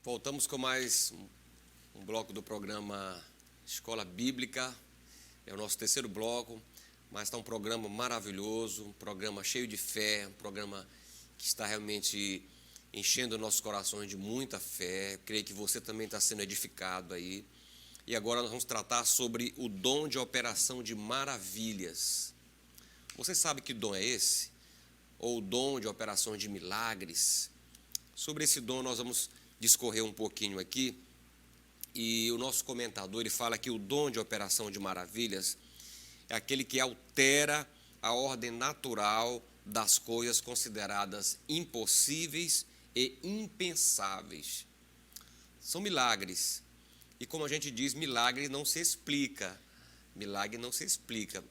Voltamos com mais um bloco do programa Escola Bíblica. É o nosso terceiro bloco, mas está um programa maravilhoso, um programa cheio de fé, um programa que está realmente enchendo nossos corações de muita fé. Creio que você também está sendo edificado aí. E agora nós vamos tratar sobre o dom de operação de maravilhas. Você sabe que dom é esse? Ou o dom de operação de milagres? Sobre esse dom nós vamos discorrer um pouquinho aqui. E o nosso comentador ele fala que o dom de operação de maravilhas é aquele que altera a ordem natural das coisas consideradas impossíveis e impensáveis. São milagres. E como a gente diz, milagre não se explica. Milagre não se explica.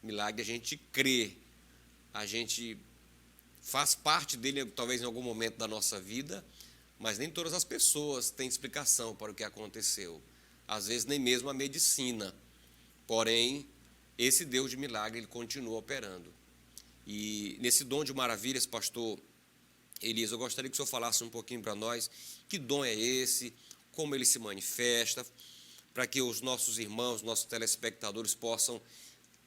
Milagre a gente crê. A gente faz parte dele, talvez em algum momento da nossa vida, mas nem todas as pessoas têm explicação para o que aconteceu. Às vezes nem mesmo a medicina. Porém, esse Deus de milagre, ele continua operando. E nesse dom de maravilhas, pastor Elias, eu gostaria que o senhor falasse um pouquinho para nós que dom é esse, como ele se manifesta, para que os nossos irmãos, nossos telespectadores possam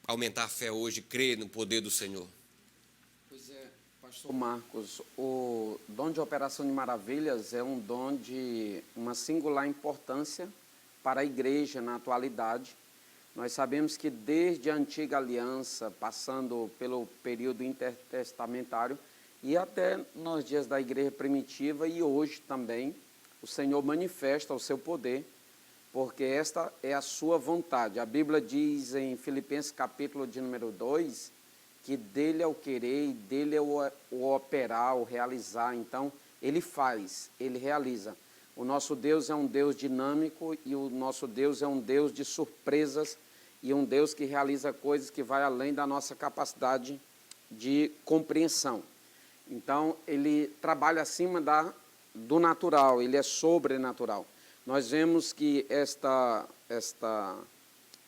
aumentar a fé hoje e crer no poder do Senhor. Pois é, pastor Marcos, o dom de operação de maravilhas é um dom de uma singular importância para a igreja na atualidade. Nós sabemos que desde a antiga aliança, passando pelo período intertestamentário e até nos dias da igreja primitiva e hoje também, o Senhor manifesta o seu poder, porque esta é a sua vontade. A Bíblia diz em Filipenses capítulo de número 2, que dele é o querer, dele é o operar, o realizar. Então, ele faz, ele realiza. O nosso Deus é um Deus dinâmico e o nosso Deus é um Deus de surpresas e um Deus que realiza coisas que vai além da nossa capacidade de compreensão. Então, ele trabalha acima do natural, ele é sobrenatural. Nós vemos que esta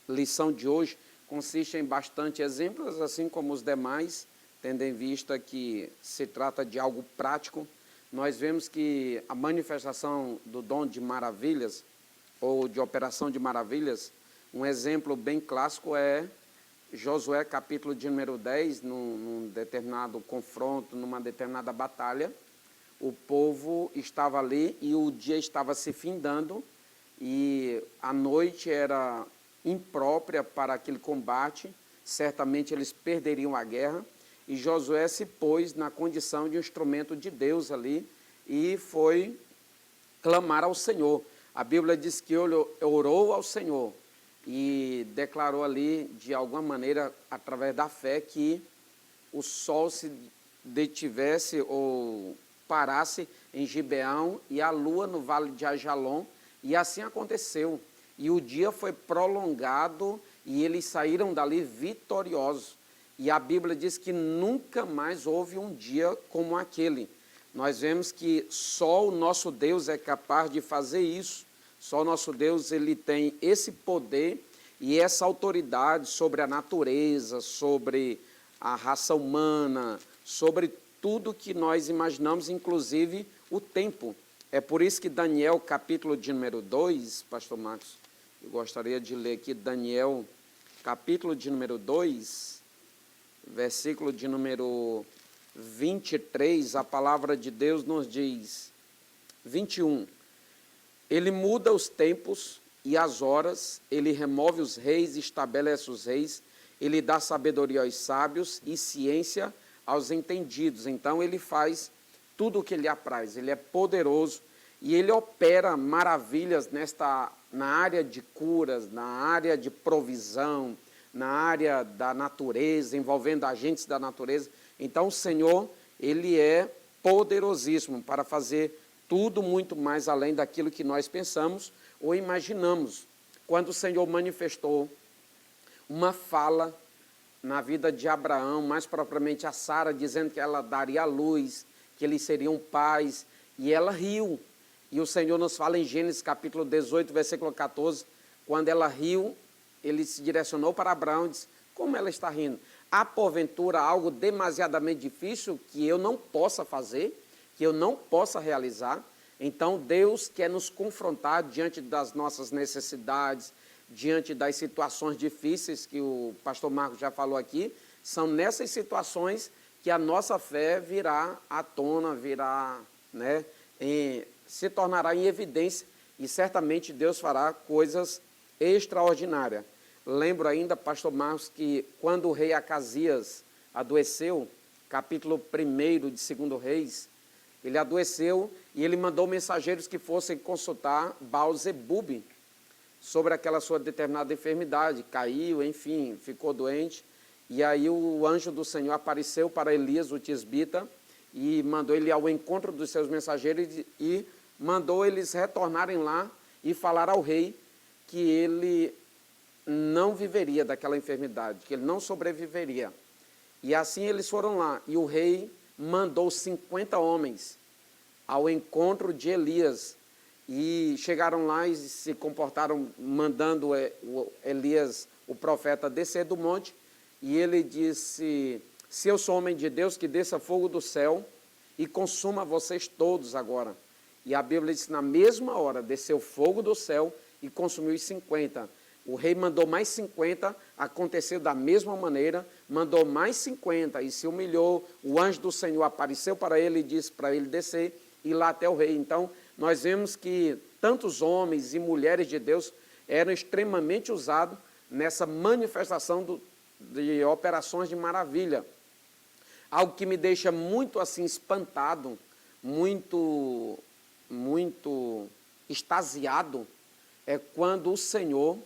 lição de hoje consiste em bastante exemplos, assim como os demais, tendo em vista que se trata de algo prático. Nós vemos que a manifestação do dom de maravilhas, ou de operação de maravilhas, um exemplo bem clássico é Josué, capítulo de número 10, num determinado confronto, numa determinada batalha. O povo estava ali e o dia estava se findando e a noite era imprópria para aquele combate, certamente eles perderiam a guerra, e Josué se pôs na condição de um instrumento de Deus ali e foi clamar ao Senhor. A Bíblia diz que orou ao Senhor e declarou ali, de alguma maneira, através da fé, que o sol se detivesse ou parasse em Gibeão e a lua no vale de Ajalon, e assim aconteceu. E o dia foi prolongado e eles saíram dali vitoriosos. E a Bíblia diz que nunca mais houve um dia como aquele. Nós vemos que só o nosso Deus é capaz de fazer isso. Só o nosso Deus ele tem esse poder e essa autoridade sobre a natureza, sobre a raça humana, sobre tudo que nós imaginamos, inclusive o tempo. É por isso que Daniel, capítulo de número 2, pastor Marcos, eu gostaria de ler aqui Daniel, capítulo de número 2, versículo de número 23, a palavra de Deus nos diz, 21, ele muda os tempos e as horas, ele remove os reis e estabelece os reis, ele dá sabedoria aos sábios e ciência aos entendidos. Então ele faz tudo o que lhe apraz, ele é poderoso e ele opera maravilhas na área de curas, na área de provisão, na área da natureza, envolvendo agentes da natureza. Então o Senhor, ele é poderosíssimo para fazer tudo muito mais além daquilo que nós pensamos ou imaginamos. Quando o Senhor manifestou uma fala na vida de Abraão, mais propriamente a Sara, dizendo que ela daria a luz, que eles seriam pais, e ela riu. E o Senhor nos fala em Gênesis capítulo 18, versículo 14, quando ela riu, ele se direcionou para Abraão e disse, como ela está rindo? Há porventura algo demasiadamente difícil que eu não possa fazer, que eu não possa realizar? Então, Deus quer nos confrontar diante das nossas necessidades, diante das situações difíceis que o pastor Marcos já falou aqui. São nessas situações que a nossa fé virá à tona, virá, né, se tornará em evidência, e certamente Deus fará coisas extraordinárias. Lembro ainda, pastor Marcos, que quando o rei Acasias adoeceu, capítulo 1 de 2 Reis, ele adoeceu e ele mandou mensageiros que fossem consultar Baal-zebub sobre aquela sua determinada enfermidade. Caiu, enfim, ficou doente. E aí o anjo do Senhor apareceu para Elias, o tisbita, e mandou ele ao encontro dos seus mensageiros e mandou eles retornarem lá e falar ao rei que ele não viveria daquela enfermidade, que ele não sobreviveria. E assim eles foram lá, e o rei mandou 50 homens ao encontro de Elias, e chegaram lá e se comportaram mandando Elias, o profeta, descer do monte, e ele disse: se eu sou homem de Deus, que desça fogo do céu e consuma vocês todos agora. E a Bíblia diz: na mesma hora desceu fogo do céu e consumiu os 50. O rei mandou mais 50, aconteceu da mesma maneira, mandou mais 50 e se humilhou. O anjo do Senhor apareceu para ele e disse para ele descer e ir lá até o rei. Então, nós vemos que tantos homens e mulheres de Deus eram extremamente usados nessa manifestação de operações de maravilha. Algo que me deixa muito assim espantado, muito extasiado, é quando o Senhor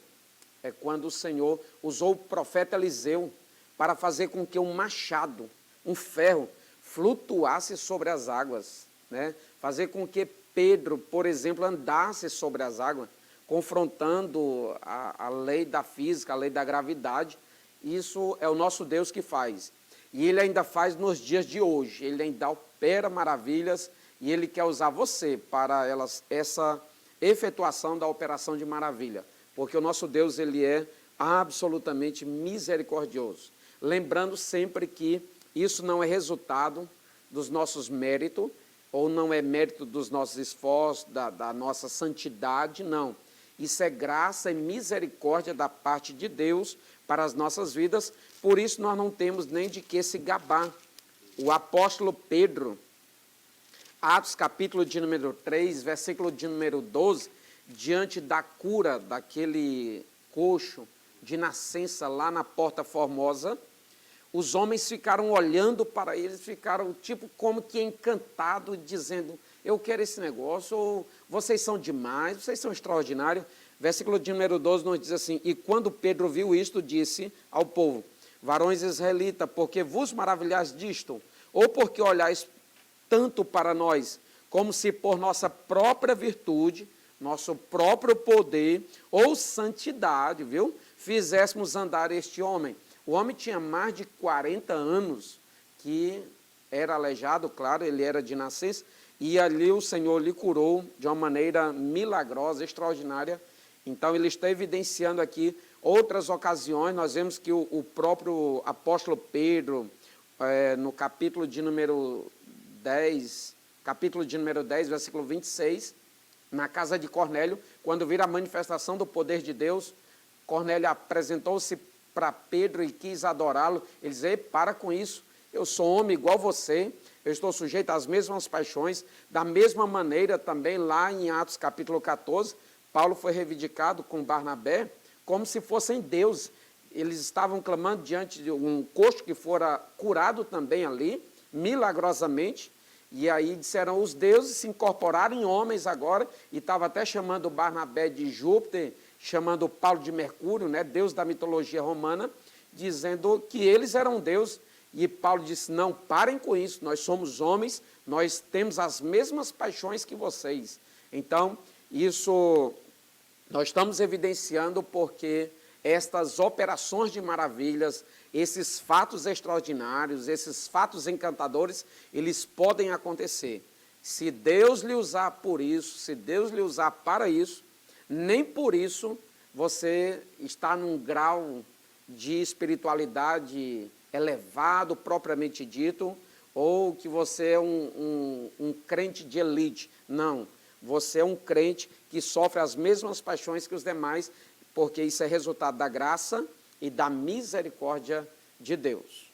usou o profeta Eliseu para fazer com que um machado, um ferro, flutuasse sobre as águas, né? Fazer com que Pedro, por exemplo, andasse sobre as águas, confrontando a lei da física, a lei da gravidade. Isso é o nosso Deus que faz. E Ele ainda faz nos dias de hoje. Ele ainda opera maravilhas e Ele quer usar você para essa efetuação da operação de maravilha. Porque o nosso Deus, Ele é absolutamente misericordioso. Lembrando sempre que isso não é resultado dos nossos méritos, ou não é mérito dos nossos esforços, da nossa santidade, não. Isso é graça e misericórdia da parte de Deus para as nossas vidas, por isso nós não temos nem de que se gabar. O apóstolo Pedro, Atos capítulo de número 3, versículo de número 12, diante da cura daquele coxo de nascença lá na Porta Formosa, os homens ficaram olhando para eles, ficaram tipo como que encantados, dizendo: eu quero esse negócio, ou vocês são demais, vocês são extraordinários. Versículo de número 12 nos diz assim: e quando Pedro viu isto, disse ao povo: varões israelitas, porque vos maravilhais disto? Ou porque olhais tanto para nós, como se por nossa própria virtude, nosso próprio poder ou santidade, viu, fizéssemos andar este homem? O homem tinha mais de 40 anos, que era aleijado, claro, ele era de nascença, e ali o Senhor lhe curou de uma maneira milagrosa, extraordinária. Então, ele está evidenciando aqui outras ocasiões. Nós vemos que o próprio apóstolo Pedro, no capítulo de número 10, versículo 26, na casa de Cornélio, quando vira a manifestação do poder de Deus, Cornélio apresentou-se para Pedro e quis adorá-lo. Ele disse: para com isso, eu sou homem igual você, eu estou sujeito às mesmas paixões. Da mesma maneira, também lá em Atos capítulo 14, Paulo foi reivindicado com Barnabé como se fossem deuses. Eles estavam clamando diante de um coxo que fora curado também ali, milagrosamente, e aí disseram: os deuses se incorporaram em homens agora, e estava até chamando Barnabé de Júpiter, chamando Paulo de Mercúrio, né, deus da mitologia romana, dizendo que eles eram deuses. E Paulo disse: não, parem com isso, nós somos homens, nós temos as mesmas paixões que vocês. Então, isso nós estamos evidenciando porque estas operações de maravilhas, esses fatos extraordinários, esses fatos encantadores, eles podem acontecer. Se Deus lhe usar por isso, se Deus lhe usar para isso, nem por isso você está num grau de espiritualidade elevado, propriamente dito, ou que você é um crente de elite. Não. você é um crente que sofre as mesmas paixões que os demais, porque isso é resultado da graça e da misericórdia de Deus.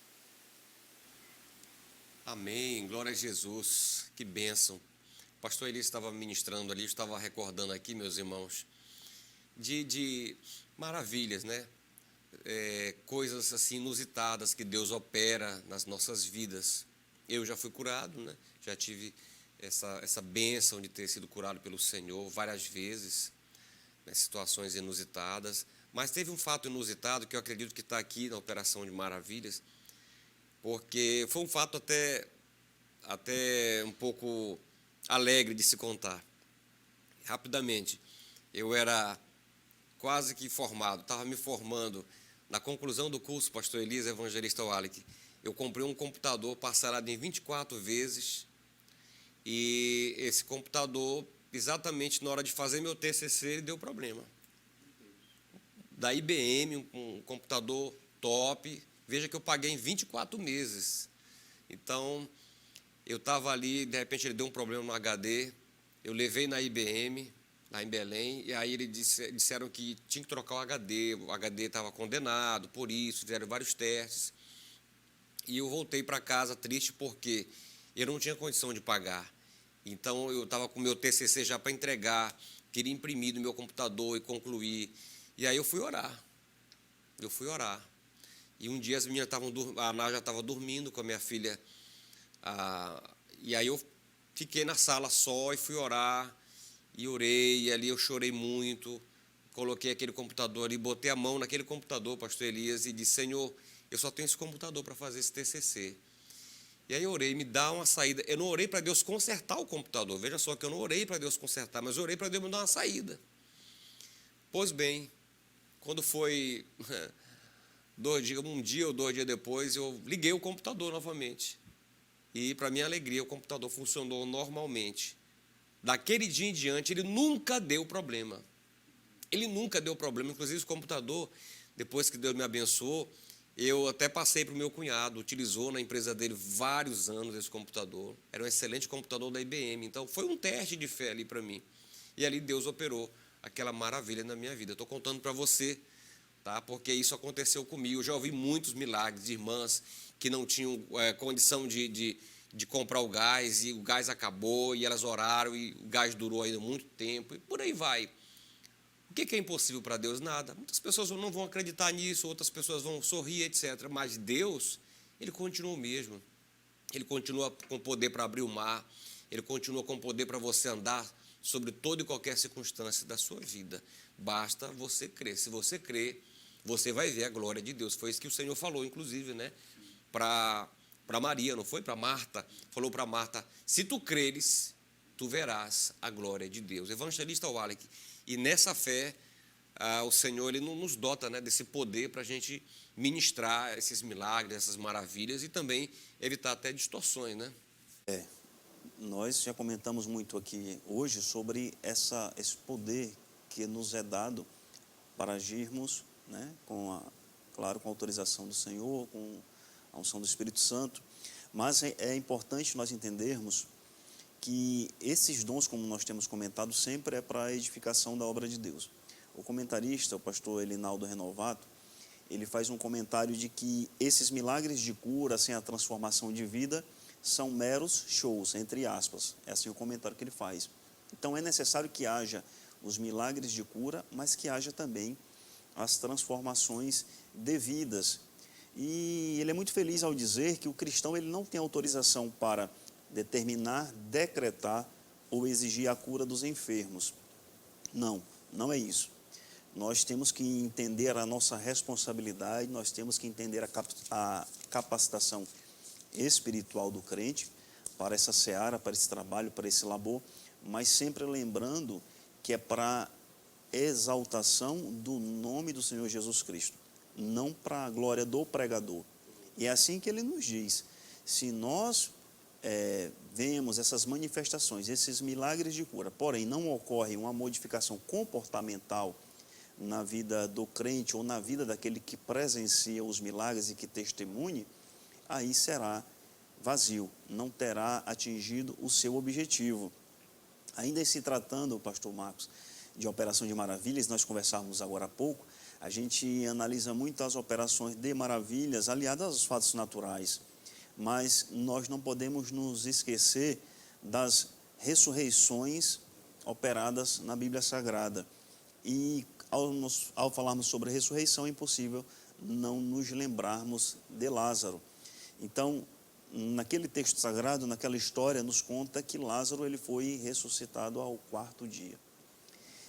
Amém, glória a Jesus, que bênção. O pastor Eli estava ministrando ali, eu estava recordando aqui, meus irmãos, de maravilhas, né? Coisas assim inusitadas que Deus opera nas nossas vidas. Eu já fui curado, né? Já tive essa bênção de ter sido curado pelo Senhor várias vezes, né? Situações inusitadas. Mas teve um fato inusitado que eu acredito que está aqui na Operação de Maravilhas, porque foi um fato até um pouco alegre de se contar. Rapidamente, eu era quase que formado, estava me formando. Na conclusão do curso, pastor Elisa, evangelista Wallach, eu comprei um computador parcelado em 24 vezes, e esse computador, exatamente na hora de fazer meu TCC, ele deu problema. Da IBM, um computador top, veja que eu paguei em 24 meses. Então, eu estava ali, de repente ele deu um problema no HD, eu levei na IBM, lá em Belém, e aí eles disseram que tinha que trocar o HD estava condenado, por isso, fizeram vários testes. E eu voltei para casa triste porque eu não tinha condição de pagar. Então, eu estava com o meu TCC já para entregar, queria imprimir no meu computador e concluir. E aí eu fui orar. E um dia as meninas a Nádia estava dormindo com a minha filha, e aí eu fiquei na sala só e fui orar, e orei, e ali eu chorei muito, coloquei aquele computador ali, botei a mão naquele computador, pastor Elias, e disse: Senhor, eu só tenho esse computador para fazer esse TCC. E aí eu orei, me dá uma saída. Eu não orei para Deus consertar o computador, veja só que eu não orei para Deus consertar, mas eu orei para Deus me dar uma saída. Pois bem, quando foi um dia ou 2 dias depois, eu liguei o computador novamente. E, para minha alegria, o computador funcionou normalmente. Daquele dia em diante, ele nunca deu problema. Inclusive, o computador, depois que Deus me abençoou, eu até passei para o meu cunhado, utilizou na empresa dele vários anos esse computador. Era um excelente computador da IBM. Então, foi um teste de fé ali para mim. E ali Deus operou aquela maravilha na minha vida. Estou contando para você, tá? Porque isso aconteceu comigo. Eu já ouvi muitos milagres de irmãs que não tinham condição de comprar o gás, e o gás acabou, e elas oraram, e o gás durou ainda muito tempo, e por aí vai. O que é impossível para Deus? Nada. Muitas pessoas não vão acreditar nisso, outras pessoas vão sorrir, etc. Mas Deus, Ele continua o mesmo. Ele continua com poder para abrir o mar, Ele continua com poder para você andar sobre toda e qualquer circunstância da sua vida. Basta você crer. Se você crer, você vai ver a glória de Deus. Foi isso que o Senhor falou, inclusive, né? Para Maria, não foi? Para Marta. Falou para Marta: se tu creres, tu verás a glória de Deus. Evangelista Wallach. E nessa fé, o Senhor ele nos dota, né, desse poder para a gente ministrar esses milagres, essas maravilhas, e também evitar até distorções, né? Nós já comentamos muito aqui hoje sobre esse poder que nos é dado para agirmos, né, claro, com a autorização do Senhor, com a unção do Espírito Santo, mas é importante nós entendermos que esses dons, como nós temos comentado, sempre é para a edificação da obra de Deus. O comentarista, o pastor Elinaldo Renovato, ele faz um comentário de que esses milagres de cura, sem a transformação de vida, são meros shows, entre aspas. É assim o comentário que ele faz. Então é necessário que haja os milagres de cura, mas que haja também as transformações devidas. E ele é muito feliz ao dizer que o cristão ele não tem autorização para determinar, decretar ou exigir a cura dos enfermos. Não, não é isso. Nós temos que entender a nossa responsabilidade, nós temos que entender a capacitação espiritual do crente para essa seara, para esse trabalho, para esse labor, mas sempre lembrando que é para exaltação do nome do Senhor Jesus Cristo, não para a glória do pregador. E é assim que ele nos diz: se nós vemos essas manifestações, esses milagres de cura, porém não ocorre uma modificação comportamental na vida do crente ou na vida daquele que presencia os milagres e que testemunhe, aí será vazio, não terá atingido o seu objetivo. Ainda se tratando, pastor Marcos, de operação de maravilhas, nós conversávamos agora há pouco, a gente analisa muito as operações de maravilhas aliadas aos fatos naturais, mas nós não podemos nos esquecer das ressurreições operadas na Bíblia Sagrada. E ao falarmos sobre a ressurreição, é impossível não nos lembrarmos de Lázaro. Então, naquele texto sagrado, naquela história, nos conta que Lázaro ele foi ressuscitado ao 4º dia.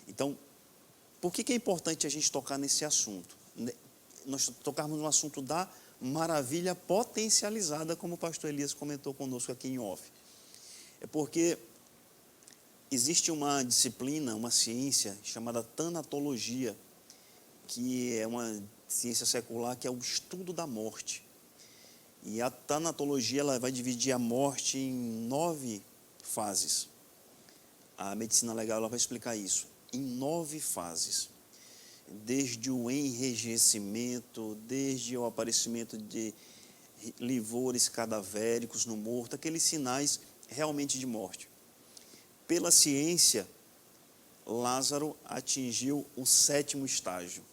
Então, por que é importante a gente tocar nesse assunto? Nós tocarmos no assunto da maravilha potencializada, como o pastor Elias comentou conosco aqui em off. É porque existe uma disciplina, uma ciência chamada tanatologia, que é uma ciência secular que é o estudo da morte. E a tanatologia ela vai dividir a morte em 9 fases. A medicina legal ela vai explicar isso, em 9 fases. Desde o enrijecimento, desde o aparecimento de livores cadavéricos no morto, aqueles sinais realmente de morte. Pela ciência, Lázaro atingiu o 7º estágio.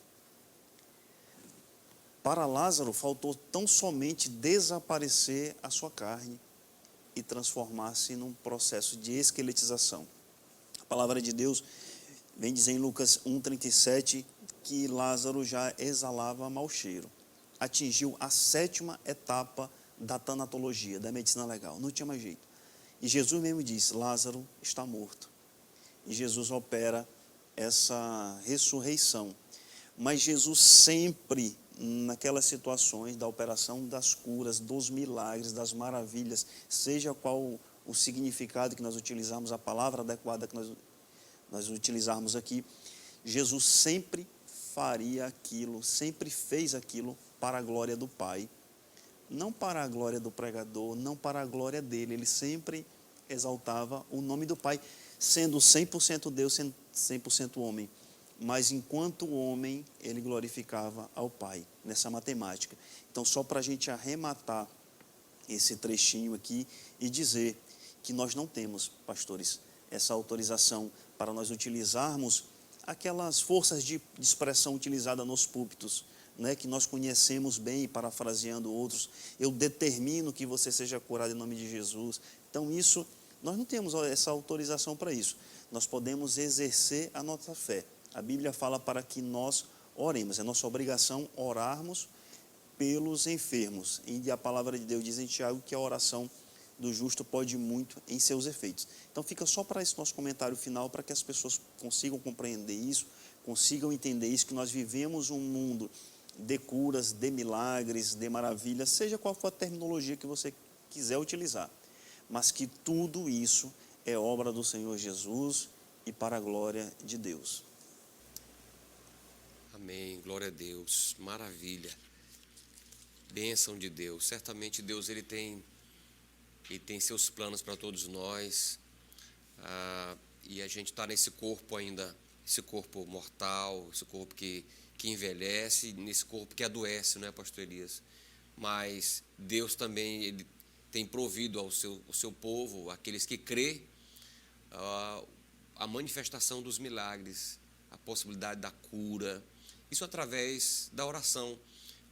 Para Lázaro, faltou tão somente desaparecer a sua carne e transformar-se num processo de esqueletização. A palavra de Deus vem dizer em Lucas 1,37 que Lázaro já exalava mau cheiro. Atingiu a 7ª etapa da tanatologia, da medicina legal. Não tinha mais jeito. E Jesus mesmo disse, Lázaro está morto. E Jesus opera essa ressurreição. Mas Jesus sempre, naquelas situações da operação das curas, dos milagres, das maravilhas, seja qual o significado que nós utilizarmos, a palavra adequada que nós utilizarmos aqui, Jesus sempre faria aquilo, sempre fez aquilo para a glória do Pai. Não para a glória do pregador, não para a glória dele. Ele sempre exaltava o nome do Pai, sendo 100% Deus, sendo 100% homem. Mas enquanto homem, ele glorificava ao Pai, nessa matemática. Então, só para a gente arrematar esse trechinho aqui e dizer que nós não temos, pastores, essa autorização para nós utilizarmos aquelas forças de expressão utilizadas nos púlpitos, né, que nós conhecemos bem, parafraseando outros, eu determino que você seja curado em nome de Jesus. Então isso, nós não temos essa autorização para isso. Nós podemos exercer a nossa fé. A Bíblia fala para que nós oremos, é nossa obrigação orarmos pelos enfermos. E a palavra de Deus diz em Tiago que a oração do justo pode muito em seus efeitos. Então fica só para esse nosso comentário final, para que as pessoas consigam compreender isso, consigam entender isso, que nós vivemos um mundo de curas, de milagres, de maravilhas, seja qual for a terminologia que você quiser utilizar, mas que tudo isso é obra do Senhor Jesus e para a glória de Deus. Amém, glória a Deus, maravilha, bênção de Deus. Certamente Deus ele tem seus planos para todos nós, e a gente está nesse corpo ainda, esse corpo mortal, esse corpo que envelhece, nesse corpo que adoece, não é, pastor Elias? Mas Deus também ele tem provido ao seu povo, aqueles que crê, a manifestação dos milagres, a possibilidade da cura, isso através da oração,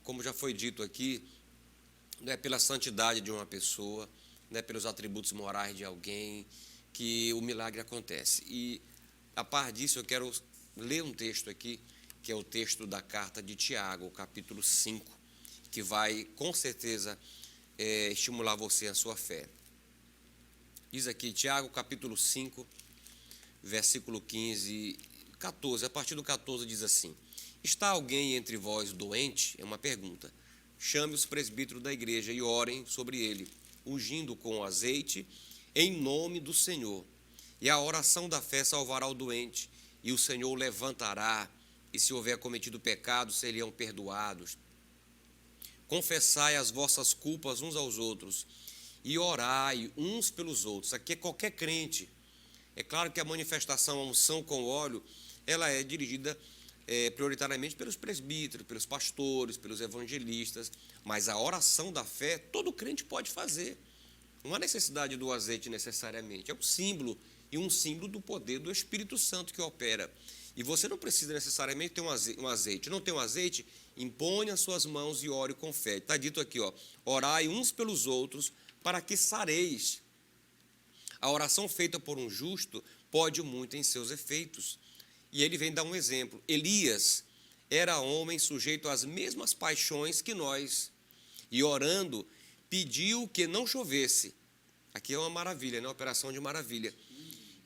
como já foi dito aqui, não é pela santidade de uma pessoa, não é pelos atributos morais de alguém que o milagre acontece. E a par disso eu quero ler um texto aqui, que é o texto da carta de Tiago, capítulo 5, que vai com certeza estimular você a sua fé. Diz aqui, Tiago, capítulo 5, versículo 15, 14, a partir do 14 diz assim: está alguém entre vós doente? É uma pergunta. Chame os presbíteros da igreja e orem sobre ele, ungindo com azeite em nome do Senhor. E a oração da fé salvará o doente, e o Senhor o levantará, e se houver cometido pecado, seriam perdoados. Confessai as vossas culpas uns aos outros, e orai uns pelos outros. Aqui é qualquer crente. É claro que a manifestação, a unção com óleo, ela é dirigida prioritariamente pelos presbíteros, pelos pastores, pelos evangelistas, mas a oração da fé, todo crente pode fazer. Não há necessidade do azeite necessariamente, é um símbolo e um símbolo do poder do Espírito Santo que opera. E você não precisa necessariamente ter um azeite. Não tem um azeite? Impõe as suas mãos e ore com fé. Está dito aqui, ó, orai uns pelos outros para que sareis. A oração feita por um justo pode muito em seus efeitos. E ele vem dar um exemplo. Elias era homem sujeito às mesmas paixões que nós. E orando, pediu que não chovesse. Aqui é uma maravilha, né? Uma operação de maravilha.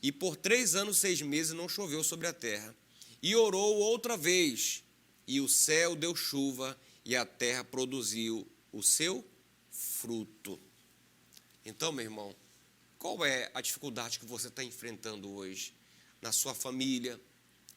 E por 3 anos, 6 meses não choveu sobre a terra. E orou outra vez, e o céu deu chuva, e a terra produziu o seu fruto. Então, meu irmão, qual é a dificuldade que você está enfrentando hoje? Na sua família,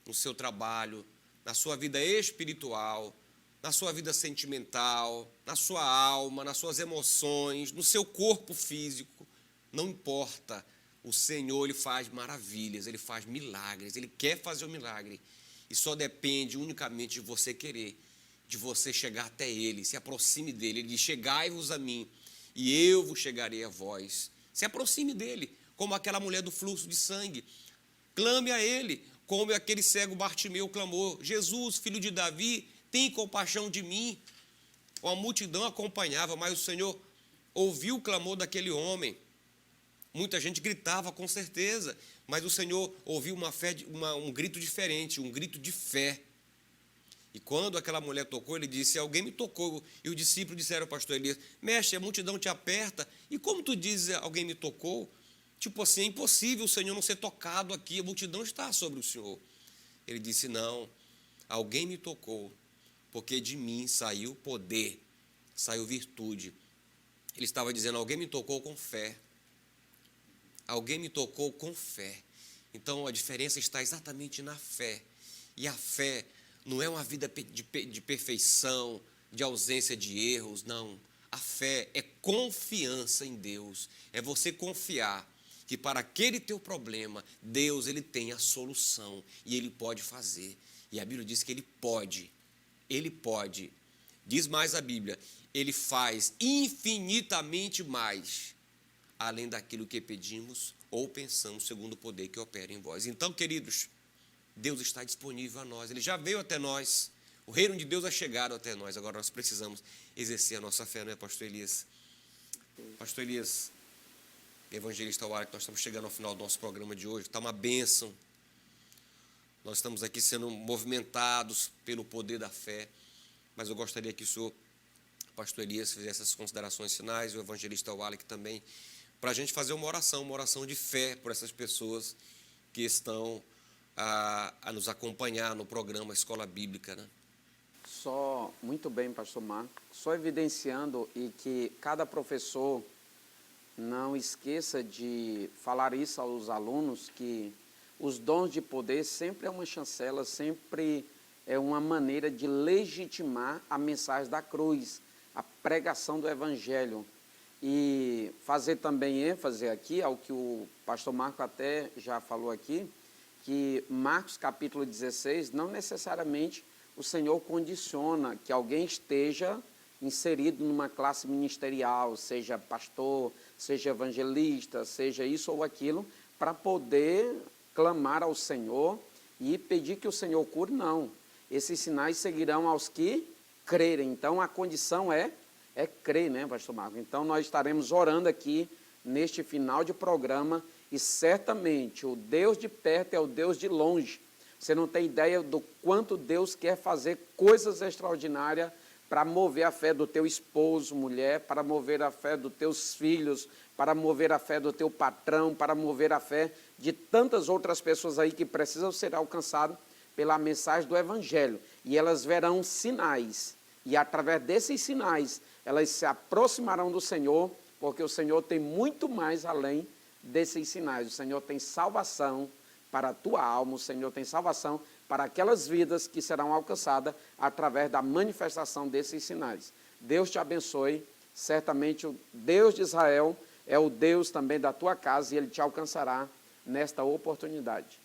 no seu trabalho, na sua vida espiritual, na sua vida sentimental, na sua alma, nas suas emoções, no seu corpo físico, não importa. O Senhor, Ele faz maravilhas, Ele faz milagres, Ele quer fazer o milagre. E só depende unicamente de você querer, de você chegar até Ele, se aproxime dEle. Ele diz, chegai-vos a mim, e eu vos chegarei a vós. Se aproxime dEle, como aquela mulher do fluxo de sangue. Clame a Ele, como aquele cego Bartimeu clamou, Jesus, filho de Davi, tem compaixão de mim. Uma multidão acompanhava, mas o Senhor ouviu o clamor daquele homem. Muita gente gritava, com certeza, mas o Senhor ouviu um grito diferente, um grito de fé. E quando aquela mulher tocou, ele disse, alguém me tocou. E os discípulos disseram ao pastor Elias, mestre, a multidão te aperta, e como tu dizes, alguém me tocou? Tipo assim, é impossível o Senhor não ser tocado aqui, a multidão está sobre o Senhor. Ele disse, não, alguém me tocou, porque de mim saiu poder, saiu virtude. Ele estava dizendo, alguém me tocou com fé. Alguém me tocou com fé. Então, a diferença está exatamente na fé. E a fé não é uma vida de perfeição, de ausência de erros, não. A fé é confiança em Deus. É você confiar que para aquele teu problema, Deus, Ele tem a solução e Ele pode fazer. E a Bíblia diz que Ele pode. Ele pode. Diz mais a Bíblia, Ele faz infinitamente mais além daquilo que pedimos ou pensamos, segundo o poder que opera em vós. Então, queridos, Deus está disponível a nós, Ele já veio até nós, o reino de Deus é chegado até nós, agora nós precisamos exercer a nossa fé, não é, pastor Elias? Pastor Elias, evangelista Wallach, nós estamos chegando ao final do nosso programa de hoje, está uma bênção, nós estamos aqui sendo movimentados pelo poder da fé, mas eu gostaria que o senhor, pastor Elias, fizesse essas considerações finais, o evangelista Wallach também, para a gente fazer uma oração de fé por essas pessoas que estão a nos acompanhar no programa Escola Bíblica, né? Só, muito bem, pastor Marco, só evidenciando e que cada professor não esqueça de falar isso aos alunos, que os dons de poder sempre é uma chancela, sempre é uma maneira de legitimar a mensagem da cruz, a pregação do Evangelho. E fazer também ênfase aqui ao que o pastor Marco até já falou aqui, que Marcos capítulo 16, não necessariamente o Senhor condiciona que alguém esteja inserido numa classe ministerial, seja pastor, seja evangelista, seja isso ou aquilo, para poder clamar ao Senhor e pedir que o Senhor cure, não. Esses sinais seguirão aos que crerem. Então, a condição é crer, né, pastor Marco? Então, nós estaremos orando aqui neste final de programa e certamente o Deus de perto é o Deus de longe. Você não tem ideia do quanto Deus quer fazer coisas extraordinárias para mover a fé do teu esposo, mulher, para mover a fé dos teus filhos, para mover a fé do teu patrão, para mover a fé de tantas outras pessoas aí que precisam ser alcançadas pela mensagem do Evangelho. E elas verão sinais. E através desses sinais, elas se aproximarão do Senhor, porque o Senhor tem muito mais além desses sinais. O Senhor tem salvação para a tua alma, o Senhor tem salvação para aquelas vidas que serão alcançadas através da manifestação desses sinais. Deus te abençoe. Certamente o Deus de Israel é o Deus também da tua casa e Ele te alcançará nesta oportunidade.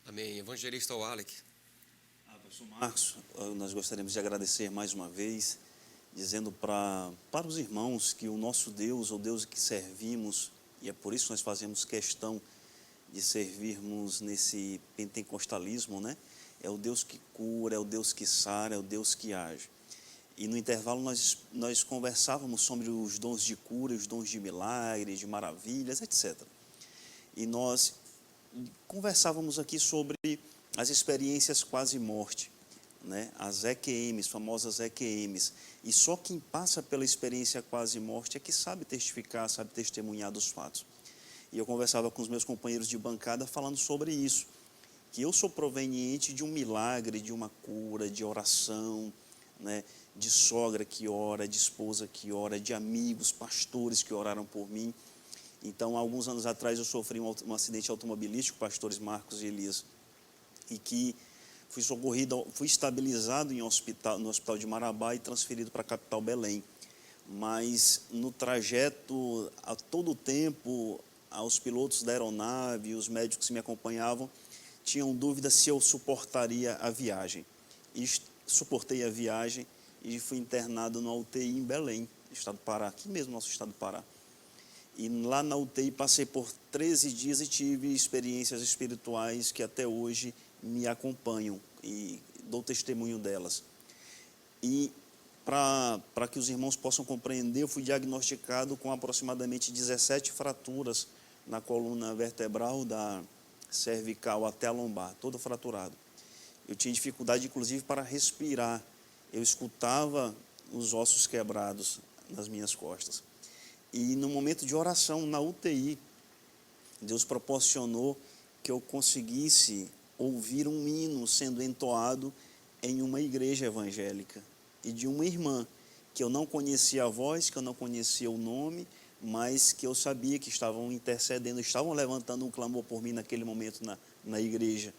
Amém. Evangelista Wallach. Pastor Marcos, nós gostaríamos de agradecer mais uma vez, dizendo para os irmãos que o nosso Deus, o Deus que servimos, e é por isso que nós fazemos questão de servirmos nesse pentecostalismo, né? É o Deus que cura, é o Deus que sara, é o Deus que age. E no intervalo nós conversávamos sobre os dons de cura, os dons de milagres, de maravilhas, etc. E nós conversávamos aqui sobre as experiências quase morte, né? As EQMs, famosas EQMs. E só quem passa pela experiência quase morte é que sabe testificar, sabe testemunhar dos fatos. E eu conversava com os meus companheiros de bancada falando sobre isso, que eu sou proveniente de um milagre, de uma cura, de oração, né? De sogra que ora, de esposa que ora, de amigos, pastores que oraram por mim. Então, há alguns anos atrás, eu sofri um acidente automobilístico, pastores Marcos e Elias, e que fui socorrido, fui estabilizado no hospital de Marabá e transferido para a capital Belém. Mas no trajeto, a todo tempo, os pilotos da aeronave, os médicos que me acompanhavam, tinham dúvida se eu suportaria a viagem. E suportei a viagem e fui internado na UTI em Belém, estado do Pará, aqui mesmo no nosso estado do Pará. E lá na UTI passei por 13 dias e tive experiências espirituais que até hoje me acompanham e dou testemunho delas. E para que os irmãos possam compreender, eu fui diagnosticado com aproximadamente 17 fraturas na coluna vertebral da cervical até a lombar, todo fraturado. Eu tinha dificuldade, inclusive, para respirar. Eu escutava os ossos quebrados nas minhas costas. E no momento de oração na UTI, Deus proporcionou que eu conseguisse ouvir um hino sendo entoado em uma igreja evangélica e de uma irmã, que eu não conhecia a voz, que eu não conhecia o nome, mas que eu sabia que estavam intercedendo, estavam levantando um clamor por mim naquele momento na igreja.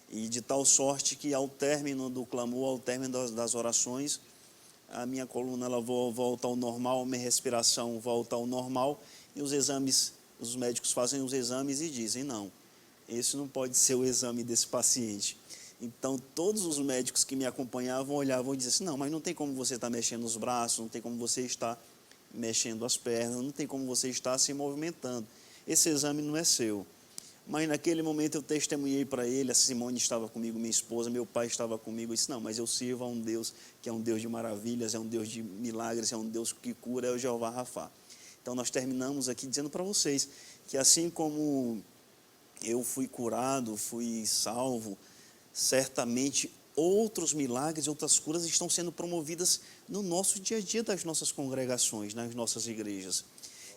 E de tal sorte que ao término do clamor, ao término das orações, a minha coluna ela volta ao normal, a minha respiração volta ao normal, e os exames, os médicos fazem os exames e dizem, não, esse não pode ser o exame desse paciente. Então, todos os médicos que me acompanhavam olhavam e diziam assim, não, mas não tem como você estar mexendo os braços, não tem como você estar mexendo as pernas, não tem como você estar se movimentando. Esse exame não é seu. Mas naquele momento eu testemunhei para ele, a Simone estava comigo, minha esposa, meu pai estava comigo, eu disse, não, mas eu sirvo a um Deus que é um Deus de maravilhas, é um Deus de milagres, é um Deus que cura, é o Jeová Rafá. Então nós terminamos aqui dizendo para vocês que assim como eu fui curado, fui salvo, certamente outros milagres, outras curas estão sendo promovidas no nosso dia a dia das nossas congregações, nas nossas igrejas.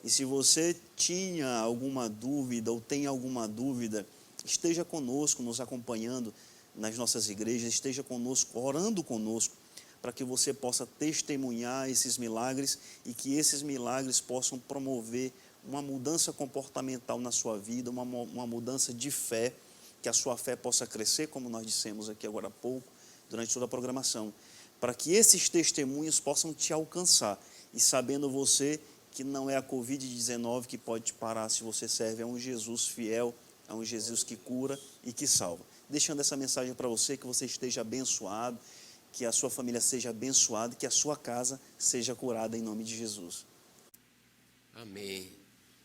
E se você tinha alguma dúvida ou tem alguma dúvida, esteja conosco, nos acompanhando nas nossas igrejas, esteja conosco, orando conosco, para que você possa testemunhar esses milagres e que esses milagres possam promover uma mudança comportamental na sua vida, uma mudança de fé, que a sua fé possa crescer, como nós dissemos aqui agora há pouco, durante toda a programação, para que esses testemunhos possam te alcançar e sabendo você que não é a Covid-19 que pode te parar se você serve a um Jesus fiel, a um Jesus que cura e que salva. Deixando essa mensagem para você, que você esteja abençoado, que a sua família seja abençoada, que a sua casa seja curada em nome de Jesus. Amém.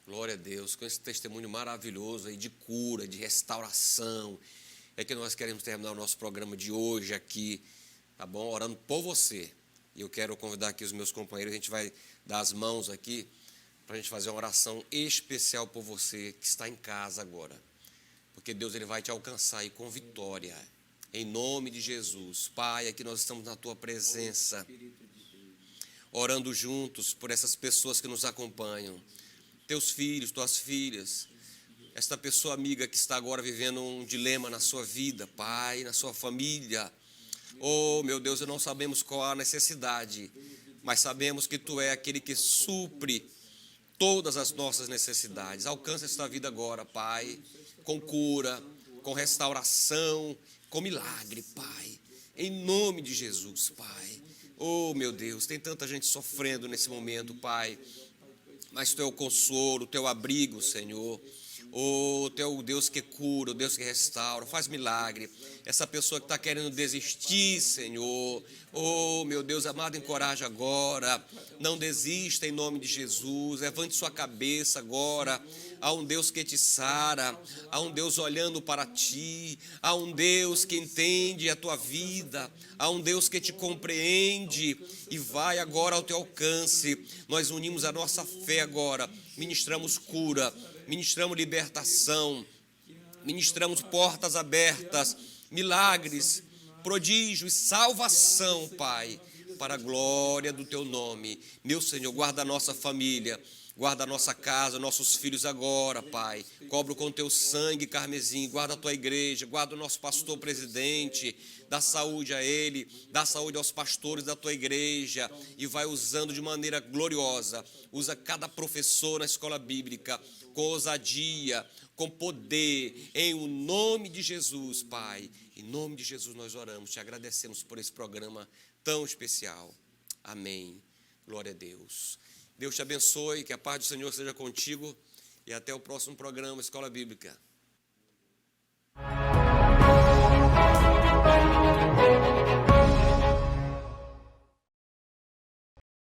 Glória a Deus. Com esse testemunho maravilhoso aí de cura, de restauração, é que nós queremos terminar o nosso programa de hoje aqui, tá bom? Orando por você. E eu quero convidar aqui os meus companheiros, a gente vai dar as mãos aqui para a gente fazer uma oração especial por você que está em casa agora. Porque Deus ele vai te alcançar aí com vitória. Em nome de Jesus. Pai, aqui nós estamos na Tua presença, orando juntos por essas pessoas que nos acompanham. Teus filhos, Tuas filhas, esta pessoa amiga que está agora vivendo um dilema na sua vida, Pai, na sua família. Oh, meu Deus, não sabemos qual a necessidade, mas sabemos que Tu é aquele que supre todas as nossas necessidades. Alcança esta vida agora, Pai, com cura, com restauração, com milagre, Pai. Em nome de Jesus, Pai. Oh, meu Deus, tem tanta gente sofrendo nesse momento, Pai. Mas Tu é o consolo, o Teu abrigo, Senhor. Oh, tu é o Deus que cura, o Deus que restaura, faz milagre. Essa pessoa que está querendo desistir, Senhor, oh, meu Deus amado, encoraja agora. Não desista em nome de Jesus. Levante sua cabeça agora. Há um Deus que te sara, há um Deus olhando para ti, há um Deus que entende a tua vida, há um Deus que te compreende e vai agora ao teu alcance. Nós unimos a nossa fé agora, ministramos cura, ministramos libertação, ministramos portas abertas, milagres, prodígios, salvação, Pai, para a glória do teu nome. Meu Senhor, guarda a nossa família, guarda a nossa casa, nossos filhos agora, Pai. Cobre com teu sangue carmesim, guarda a tua igreja, guarda o nosso pastor presidente, dá saúde a ele, dá saúde aos pastores da tua igreja e vai usando de maneira gloriosa. Usa cada professor na escola bíblica com ousadia, com poder, em o nome de Jesus, Pai. Em nome de Jesus nós oramos, te agradecemos por esse programa tão especial. Amém. Glória a Deus. Deus te abençoe, que a paz do Senhor seja contigo e até o próximo programa Escola Bíblica.